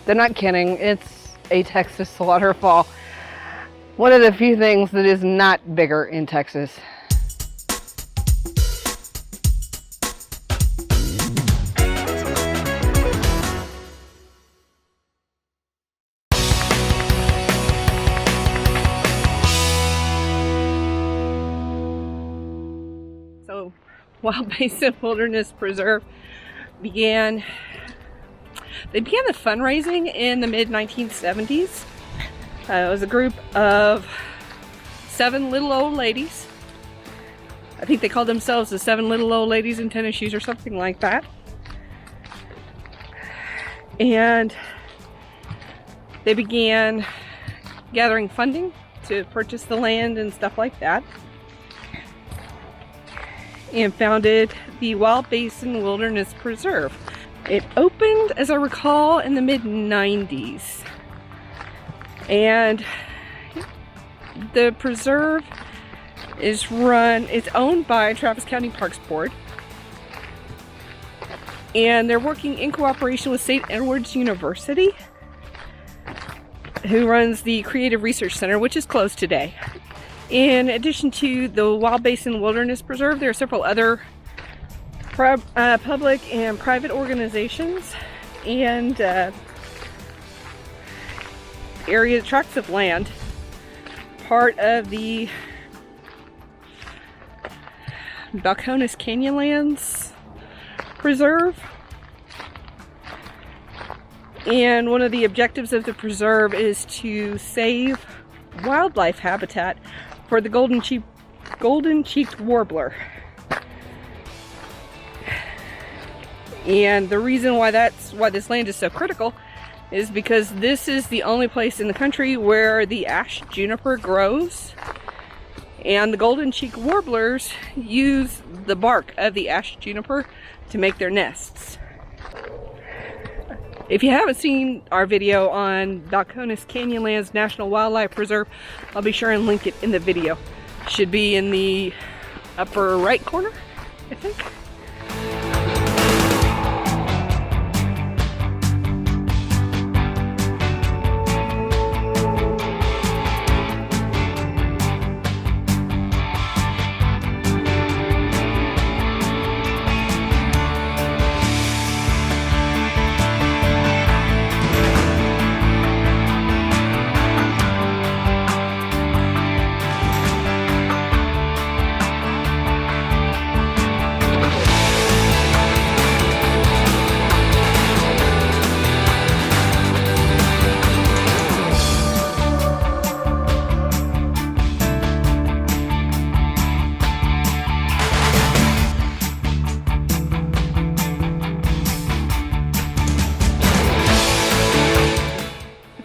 They're not kidding. It's a Texas waterfall. One of the few things that is not bigger in Texas. So, Wild Basin Wilderness Preserve began the fundraising in the mid-1970s. It was a group of 7 little old ladies. I think they called themselves the 7 little old ladies in tennis shoes or something like that. And they began gathering funding to purchase the land and stuff like that, and founded the Wild Basin Wilderness Preserve. It opened, as I recall, in the mid-90s. And the preserve it's owned by Travis County Parks Board. And they're working in cooperation with St. Edward's University, who runs the Creative Research Center, which is closed today. In addition to the Wild Basin Wilderness Preserve, there are several other public and private organizations and tracts of land, part of the Balcones Canyonlands Preserve. And one of the objectives of the preserve is to save wildlife habitat for the golden-cheeked warbler. And the reason why this land is so critical is because this is the only place in the country where the ash juniper grows, and the golden-cheeked warblers use the bark of the ash juniper to make their nests. If you haven't seen our video on Balcones Canyonlands National Wildlife Preserve, I'll be sure and link it in the video. Should be in the upper right corner, I think.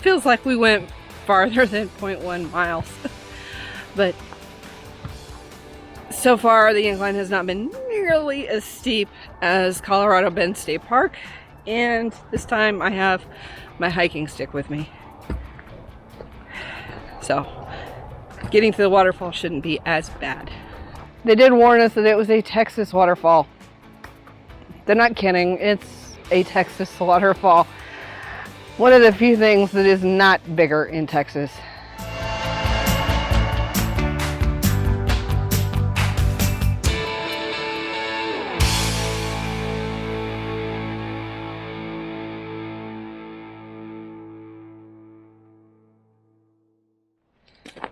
Feels like we went farther than 0.1 miles, but so far the incline has not been nearly as steep as Colorado Bend State Park, and this time I have my hiking stick with me, so getting to the waterfall shouldn't be as bad. They did warn us that it was a Texas waterfall. They're not kidding. It's a Texas waterfall. One of the few things that is not bigger in Texas.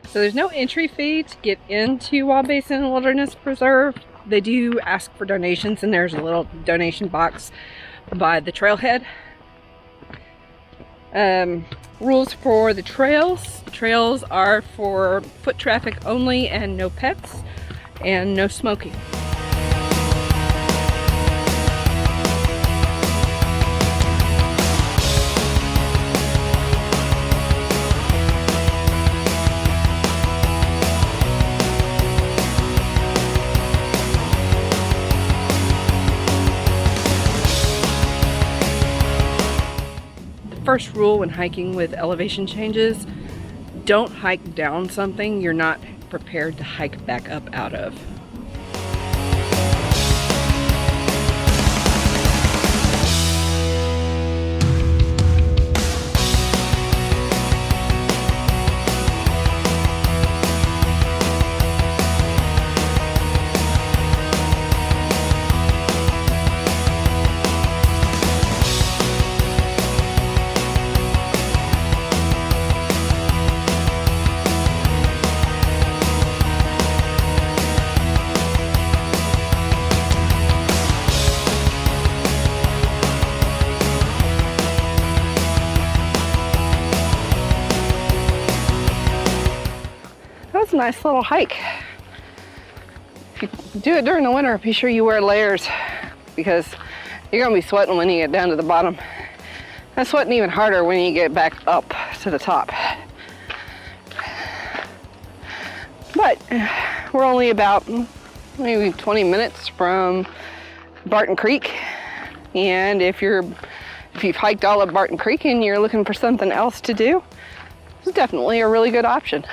So there's no entry fee to get into Wild Basin Wilderness Preserve. They do ask for donations, and there's a little donation box by the trailhead. Rules for the trails. The trails are for foot traffic only, and no pets, and no smoking. First rule when hiking with elevation changes: don't hike down something you're not prepared to hike back up out of. nice little hike. If you do it during the winter, be sure you wear layers because you're gonna be sweating when you get down to the bottom. And sweating even harder when you get back up to the top. But we're only about maybe 20 minutes from Barton Creek. And if you've hiked all of Barton Creek and you're looking for something else to do, it's definitely a really good option.